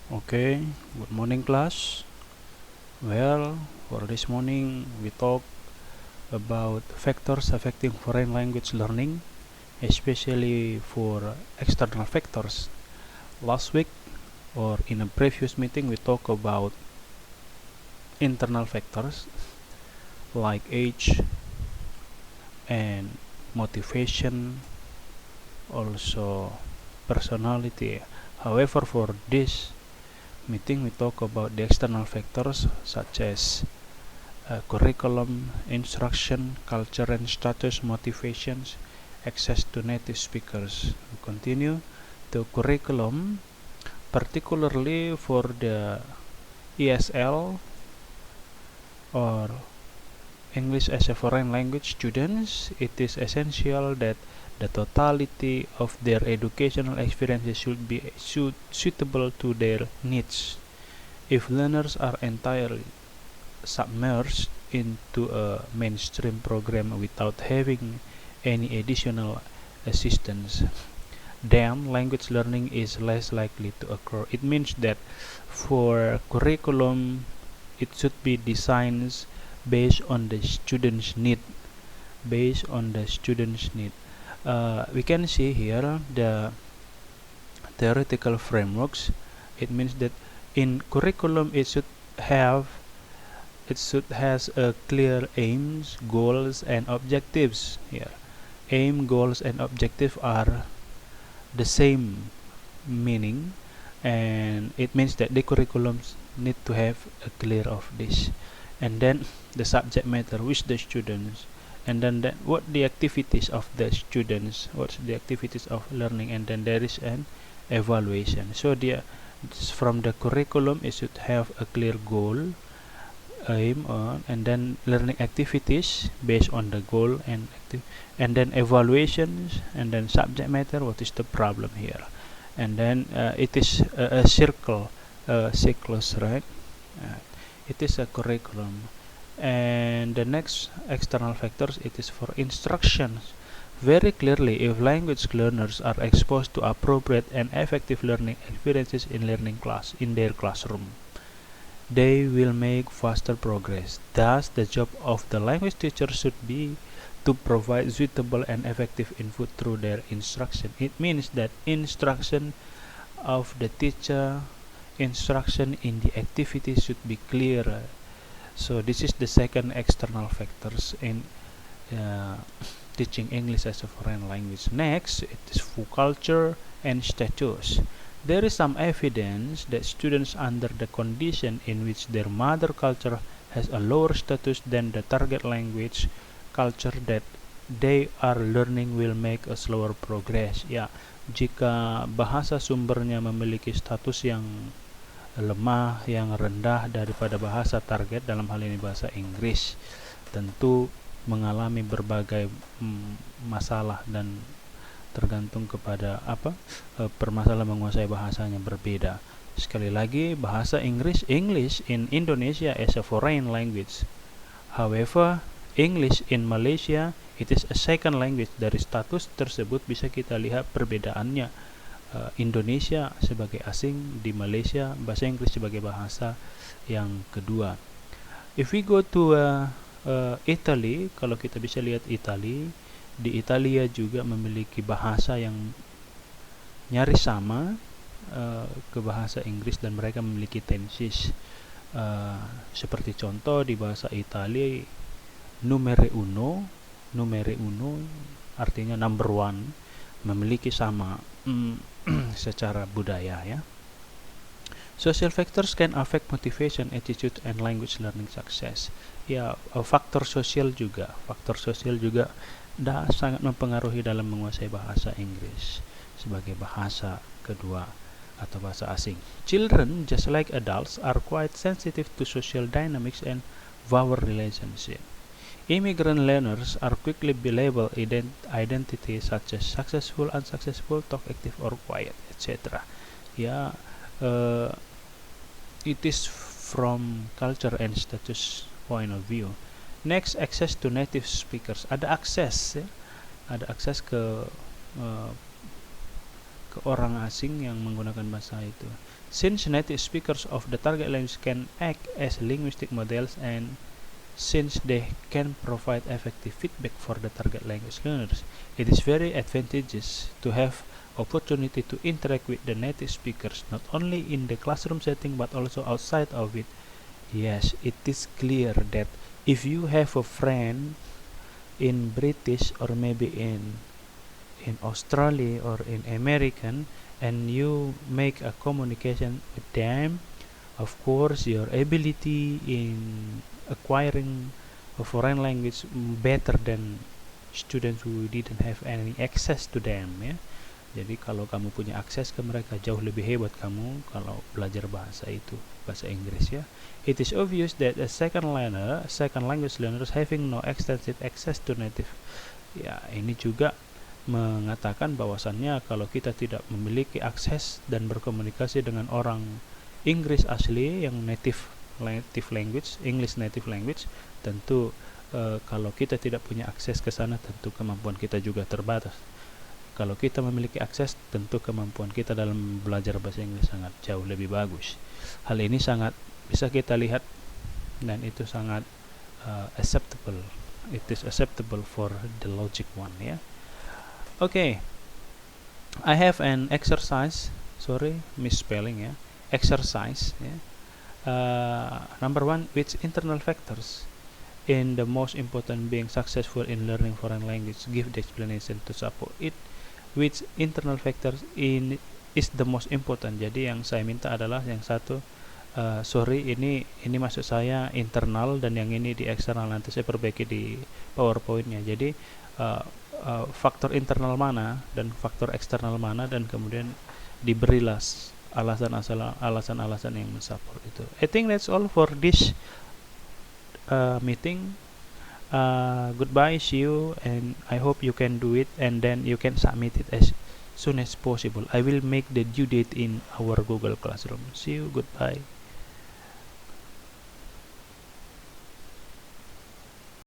Okay, good morning class. Well, for this morning we talk about factors affecting foreign language learning, especially for external factors. Last week or in a previous meeting we talk about internal factors like age and motivation, also personality. However, for this meeting we talk about the external factors such as curriculum, instruction, culture and status, motivations, access to native speakers. We continue the curriculum, particularly for the ESL or English as a foreign language students. It is essential that the totality of their educational experiences should be suitable to their needs. If learners are entirely submerged into a mainstream program without having any additional assistance, then language learning is less likely to occur. It means that for curriculum, it should be designed based on the student's need. Based on the student's need, we can see here the theoretical frameworks. It means that in curriculum it should has a clear aims, goals and objectives here. Aim, goals and objective are the same meaning, and it means that the curriculums need to have a clear of this. And then the subject matter with the students, and then what the activities of the students, what's the activities of learning, and then there is an evaluation. So from the curriculum it should have a clear goal, aim on, and then learning activities based on the goal and then evaluations, and then subject matter, what is the problem here, and then it is a circle, cyclus, right? It is a curriculum. And the next external factors, it is for instructions. Very clearly, if language learners are exposed to appropriate and effective learning experiences in their classroom, they will make faster progress. Thus, the job of the language teacher should be to provide suitable and effective input through their instruction. It means that instruction of the teacher, instruction in the activity should be clear. So this is the second external factors in uh, teaching English as a foreign language. Next, it is for culture and status. There is some evidence that students under the condition in which their mother culture has a lower status than the target language culture that they are learning will make a slower progress. Ya, jika bahasa sumbernya memiliki status yang lemah, yang rendah daripada bahasa target, dalam hal ini bahasa Inggris, tentu mengalami berbagai masalah dan tergantung kepada permasalahan menguasai bahasanya berbeda. Sekali lagi, bahasa English in Indonesia as a foreign language. However, English in Malaysia it is a second language. Dari status tersebut bisa kita lihat perbedaannya. Indonesia sebagai asing, di Malaysia bahasa Inggris sebagai bahasa yang kedua. If we go to Italy, kalau kita bisa lihat Italy, di Italia juga memiliki bahasa yang nyaris sama ke bahasa Inggris, dan mereka memiliki tenses seperti contoh di bahasa Italia numere uno artinya number one, memiliki sama secara budaya ya. Social factors can affect motivation, attitude, and language learning success. Ya, faktor sosial juga sangat mempengaruhi dalam menguasai bahasa Inggris sebagai bahasa kedua atau bahasa asing. Children, just like adults, are quite sensitive to social dynamics and power relationship. Immigrant learners are quickly labeled identities such as successful, unsuccessful, talk active, or quiet, etc. Ya, it is from culture and status point of view. Next, access to native speakers. Ada akses ya, ada akses ke orang asing yang menggunakan bahasa itu. Since native speakers of the target language can act as linguistic models and since they can provide effective feedback for the target language learners, it is very advantageous to have opportunity to interact with the native speakers not only in the classroom setting but also outside of it. Yes, it is clear that if you have a friend in British or maybe in Australia or in American and you make a communication with them, of course your ability in acquiring a foreign language better than students who didn't have any access to them, ya. Jadi kalau kamu punya akses ke mereka jauh lebih hebat kamu kalau belajar bahasa itu, bahasa Inggris, ya. It is obvious that a second language learners having no extensive access to native. Ya, ini juga mengatakan bahwasannya kalau kita tidak memiliki akses dan berkomunikasi dengan orang Inggris asli yang native language, English native language, tentu kalau kita tidak punya akses ke sana tentu kemampuan kita juga terbatas. Kalau kita memiliki akses, tentu kemampuan kita dalam belajar bahasa Inggris sangat jauh lebih bagus. Hal ini sangat bisa kita lihat dan itu sangat acceptable. It is acceptable for the logic one, ya. Okay, I have an exercise. Sorry, misspelling, ya. Exercise, ya. Number 1, which internal factors in the most important being successful in learning foreign language? Give the explanation to support it. Which internal factors is the most important? Jadi yang saya minta adalah yang satu, sorry ini maksud saya internal dan yang ini di eksternal, nanti saya perbaiki di PowerPoint-nya. Jadi faktor internal mana dan faktor eksternal mana, dan kemudian diberilah alasan-alasan yang mensupport itu. I think that's all for this meeting. Goodbye, see you, and I hope you can do it and then you can submit it as soon as possible. I will make the due date in our Google Classroom. See you, goodbye.